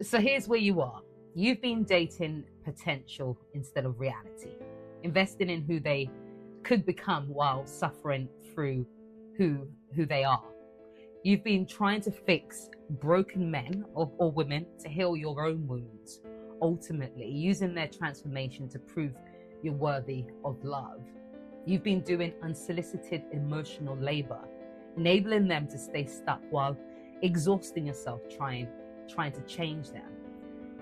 So here's where you are. You've been dating potential instead of reality, investing in who they could become while suffering through who they are. You've been trying to fix broken men or women to heal your own wounds, ultimately using their transformation to prove you're worthy of love. You've been doing unsolicited emotional labor, enabling them to stay stuck while exhausting yourself trying to change them.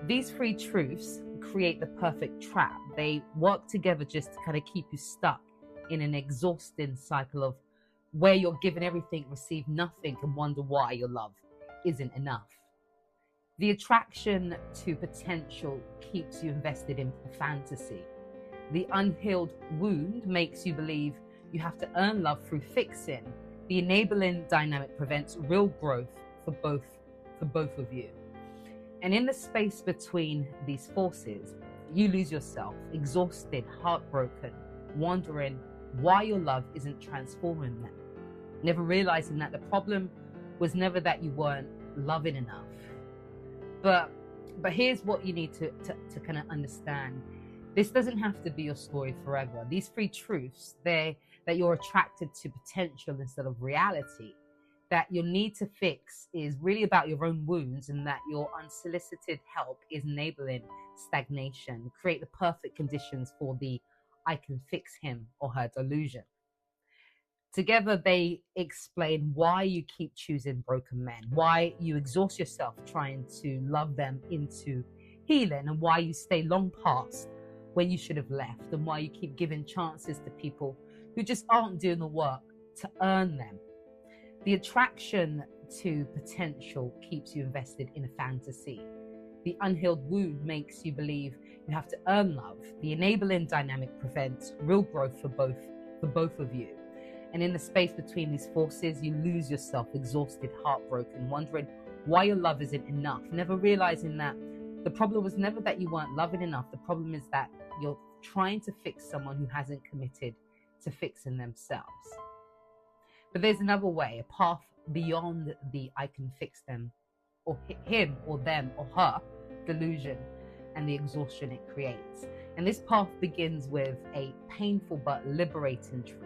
These three truths create the perfect trap. They work together just to kind of keep you stuck in an exhausting cycle of where you're given everything, receive nothing, and wonder why your love isn't enough. The attraction to potential keeps you invested in fantasy. The unhealed wound makes you believe you have to earn love through fixing. The enabling dynamic prevents real growth for both of you. And in the space between these forces, you lose yourself, exhausted, heartbroken, wondering why your love isn't transforming them. Never realizing that the problem was never that you weren't loving enough. But here's what you need to kind of understand. This doesn't have to be your story forever. These three truths, that you're attracted to potential instead of reality, that your need to fix is really about your own wounds, and that your unsolicited help is enabling stagnation, create the perfect conditions for the I can fix him or her delusion. Together, they explain why you keep choosing broken men, why you exhaust yourself trying to love them into healing, and why you stay long past when you should have left, and why you keep giving chances to people who just aren't doing the work to earn them. The attraction to potential keeps you invested in a fantasy. The unhealed wound makes you believe you have to earn love. The enabling dynamic prevents real growth for both of you. And in the space between these forces, you lose yourself, exhausted, heartbroken, wondering why your love isn't enough, never realizing that the problem was never that you weren't loving enough. The problem is that you're trying to fix someone who hasn't committed to fixing themselves. But there's another way, a path beyond the I can fix them, or him, or them, or her delusion and the exhaustion it creates. And this path begins with a painful but liberating truth.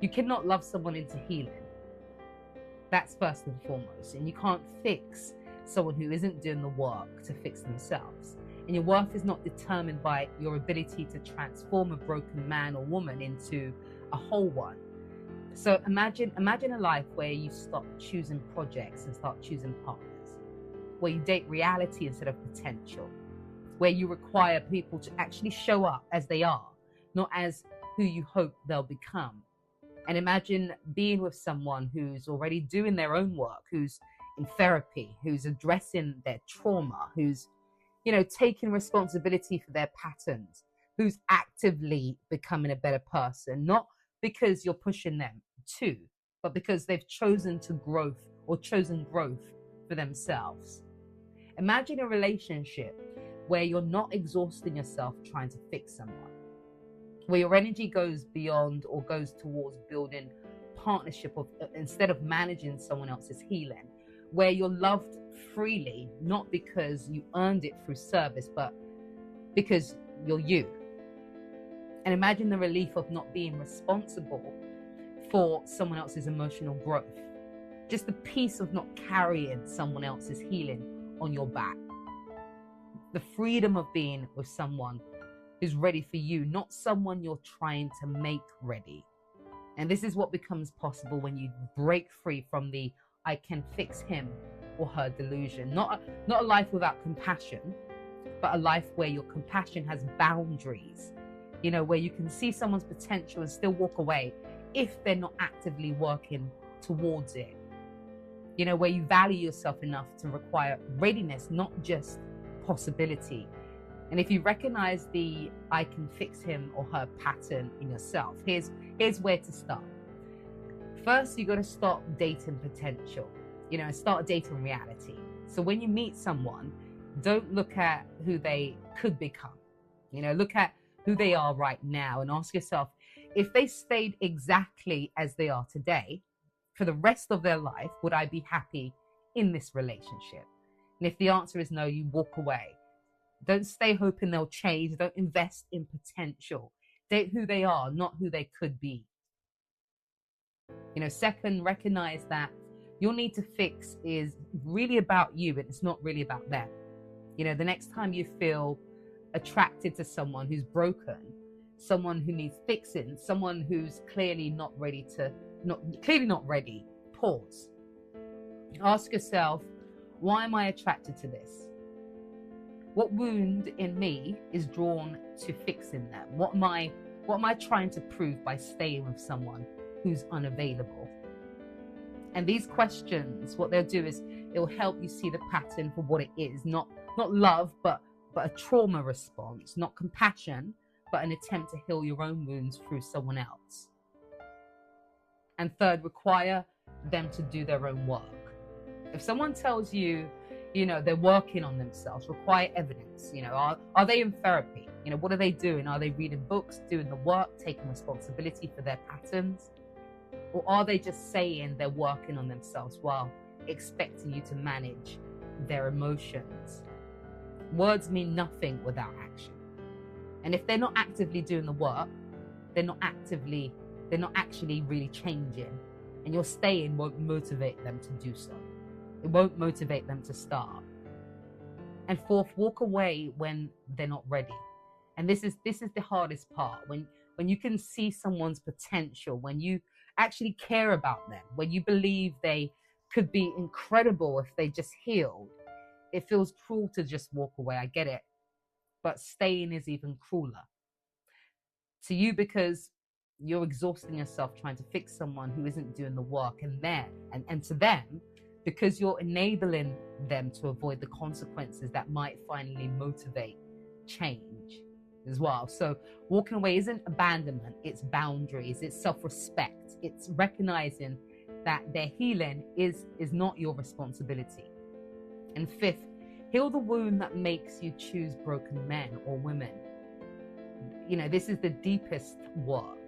You cannot love someone into healing. That's first and foremost. And you can't fix someone who isn't doing the work to fix themselves. And your worth is not determined by your ability to transform a broken man or woman into a whole one. So imagine a life where you stop choosing projects and start choosing partners, where you date reality instead of potential, where you require people to actually show up as they are, not as who you hope they'll become. And imagine being with someone who's already doing their own work, who's in therapy, who's addressing their trauma, who's, taking responsibility for their patterns, who's actively becoming a better person, not because you're pushing them to, but because they've chosen growth for themselves. Imagine a relationship where you're not exhausting yourself trying to fix someone, where your energy goes beyond or goes towards building partnership instead of managing someone else's healing, where you're loved freely, not because you earned it through service, but because you're you. And imagine the relief of not being responsible for someone else's emotional growth. Just the peace of not carrying someone else's healing on your back. The freedom of being with someone who's ready for you, not someone you're trying to make ready. And this is what becomes possible when you break free from the I can fix him or her delusion. Not a life without compassion, but a life where your compassion has boundaries. Where you can see someone's potential and still walk away if they're not actively working towards it. Where you value yourself enough to require readiness, not just possibility. And if you recognize the I can fix him or her pattern in yourself, here's where to start. First, you got to stop dating potential, and start dating reality. So when you meet someone, don't look at who they could become. Look at who they are right now and ask yourself, if they stayed exactly as they are today for the rest of their life, would I be happy in this relationship? And if the answer is no, you walk away. Don't stay hoping they'll change. Don't invest in potential. Date who they are, not who they could be. Second, recognize that your need to fix is really about you, and it's not really about them. The next time you feel attracted to someone who's broken, someone who needs fixing, someone who's clearly not ready, pause. Ask yourself, why am I attracted to this? What wound in me is drawn to fixing them? What am I trying to prove by staying with someone who's unavailable? And these questions, what they'll do is it'll help you see the pattern for what it is, not love, but a trauma response, not compassion, but an attempt to heal your own wounds through someone else. And third, require them to do their own work. If someone tells you, they're working on themselves, require evidence. Are they in therapy? What are they doing? Are they reading books, doing the work, taking responsibility for their patterns? Or are they just saying they're working on themselves while expecting you to manage their emotions? Words mean nothing without action. And if they're not actively doing the work, they're not actually really changing. And your staying won't motivate them to do so. It won't motivate them to start. And fourth, walk away when they're not ready. And this is the hardest part. When you can see someone's potential, when you actually care about them, when you believe they could be incredible if they just healed, it feels cruel to just walk away. I get it. But staying is even crueler to you, because you're exhausting yourself trying to fix someone who isn't doing the work, and to them, because you're enabling them to avoid the consequences that might finally motivate change as well. So walking away isn't abandonment, it's boundaries, it's self-respect, it's recognizing that their healing is not your responsibility. And fifth, heal the wound that makes you choose broken men or women. This is the deepest work.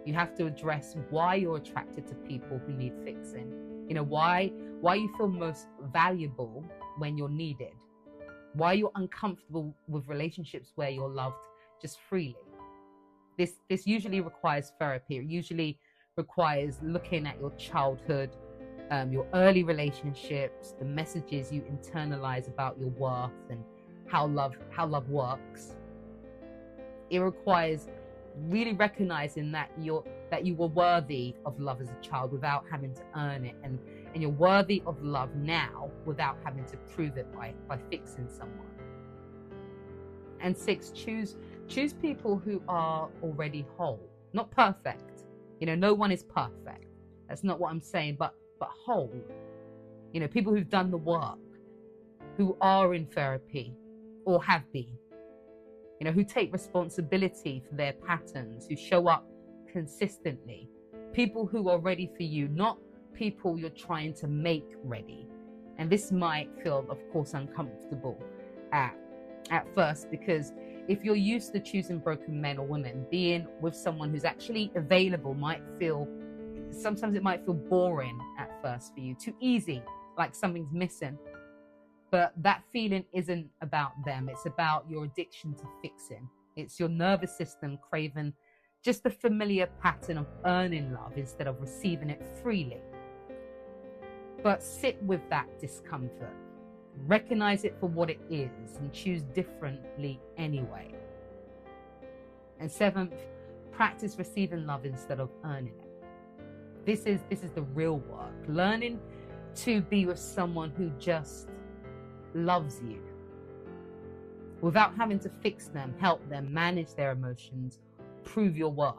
You have to address why you're attracted to people who need fixing. Why you feel most valuable when you're needed. Why you're uncomfortable with relationships where you're loved just freely. This usually requires therapy. It usually requires looking at your childhood, your early relationships, the messages you internalize about your worth and how love works. It requires really recognizing that you were worthy of love as a child without having to earn it, and you're worthy of love now without having to prove it by fixing someone. And six, choose people who are already whole, not perfect. No one is perfect. That's not what I'm saying, but whole. People who've done the work, who are in therapy or have been. Who take responsibility for their patterns, who show up consistently. People who are ready for you, not people you're trying to make ready. And this might feel, of course, uncomfortable at first, because if you're used to choosing broken men or women, being with someone who's actually available sometimes it might feel boring at first for you, too easy, like something's missing. But that feeling isn't about them. It's about your addiction to fixing. It's your nervous system craving just the familiar pattern of earning love instead of receiving it freely. But sit with that discomfort. Recognize it for what it is and choose differently anyway. And seventh, practice receiving love instead of earning it. This is the real work. Learning to be with someone who just loves you without having to fix them, help them, manage their emotions, prove your worth.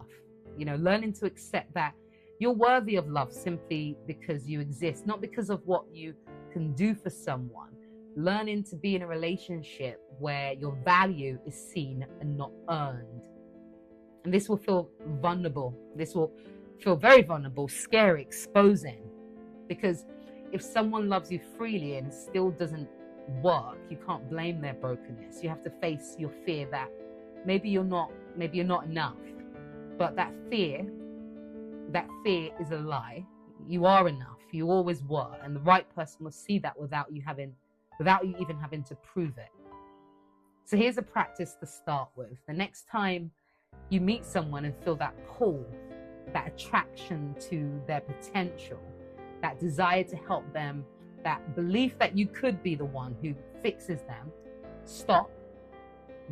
Learning to accept that you're worthy of love simply because you exist, not because of what you can do for someone. Learning to be in a relationship where your value is seen and not earned. And this will feel vulnerable. This will feel very vulnerable, scary, exposing. Because if someone loves you freely and still doesn't work, you can't blame their brokenness. You have to face your fear that maybe you're not enough. But that fear is a lie. You are enough. You always were. And the right person will see that without you having without you even having to prove it. So here's a practice to start with. The next time you meet someone and feel that pull, that attraction to their potential, that desire to help them, that belief that you could be the one who fixes them, stop.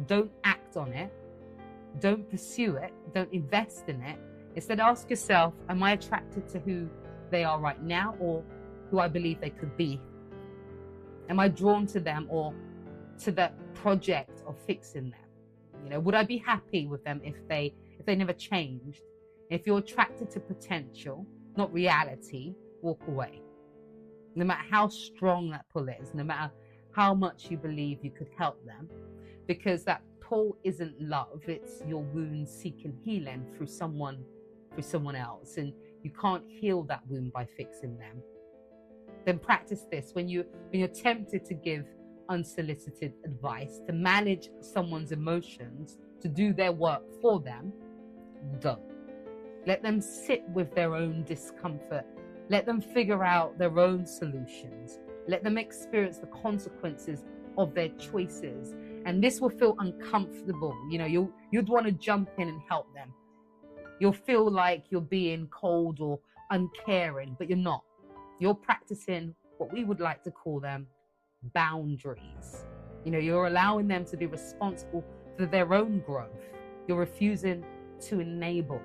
Don't act on it. Don't pursue it. Don't invest in it. Instead, ask yourself, am I attracted to who they are right now or who I believe they could be? Am I drawn to them or to the project of fixing them? Would I be happy with them if they never changed? If you're attracted to potential, not reality, walk away. No matter how strong that pull is, no matter how much you believe you could help them, because that pull isn't love, it's your wound seeking healing through someone else, and you can't heal that wound by fixing them. Then practice this. When you're tempted to give unsolicited advice, to manage someone's emotions, to do their work for them, don't. Let them sit with their own discomfort. Let them figure out their own solutions. Let them experience the consequences of their choices. And this will feel uncomfortable. You'd want to jump in and help them. You'll feel like you're being cold or uncaring, but you're not. You're practicing what we would like to call them boundaries. You're allowing them to be responsible for their own growth. You're refusing to enable.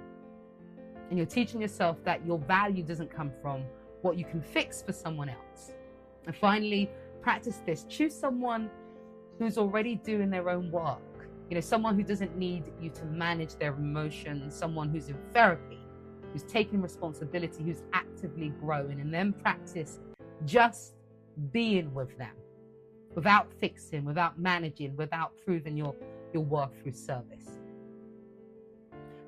And you're teaching yourself that your value doesn't come from what you can fix for someone else. And finally, practice this. Choose someone who's already doing their own work. Someone who doesn't need you to manage their emotions, someone who's in therapy, who's taking responsibility, who's actively growing, and then practice just being with them without fixing, without managing, without proving your worth through service.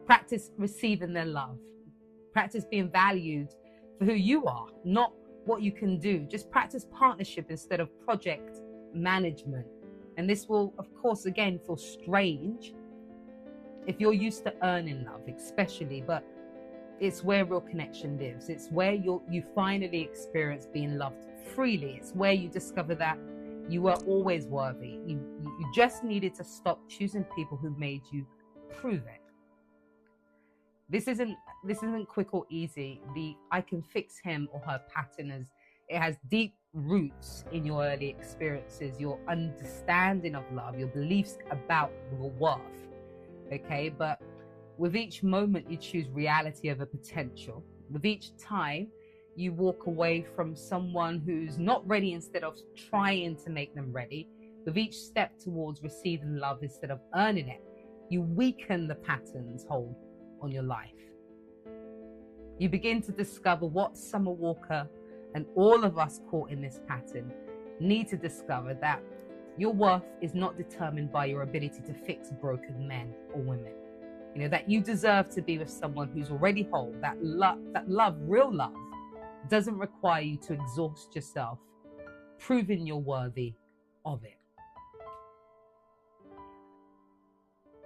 Practice receiving their love. Practice being valued for who you are, not what you can do. Just practice partnership instead of project management. And this will, of course, again, feel strange if you're used to earning love, especially, but it's where real connection lives. It's where you finally experience being loved freely. It's where you discover that you were always worthy. You just needed to stop choosing people who made you prove it. This isn't quick or easy. The I can fix him or her pattern it has deep roots in your early experiences, your understanding of love, your beliefs about your worth. Okay, but with each moment you choose reality over potential. With each time you walk away from someone who's not ready instead of trying to make them ready. With each step towards receiving love instead of earning it, you weaken the patterns hold on your life. You begin to discover what Summer Walker and all of us caught in this pattern need to discover, that your worth is not determined by your ability to fix broken men or women. That you deserve to be with someone who's already whole, that love, real love, doesn't require you to exhaust yourself, proving you're worthy of it.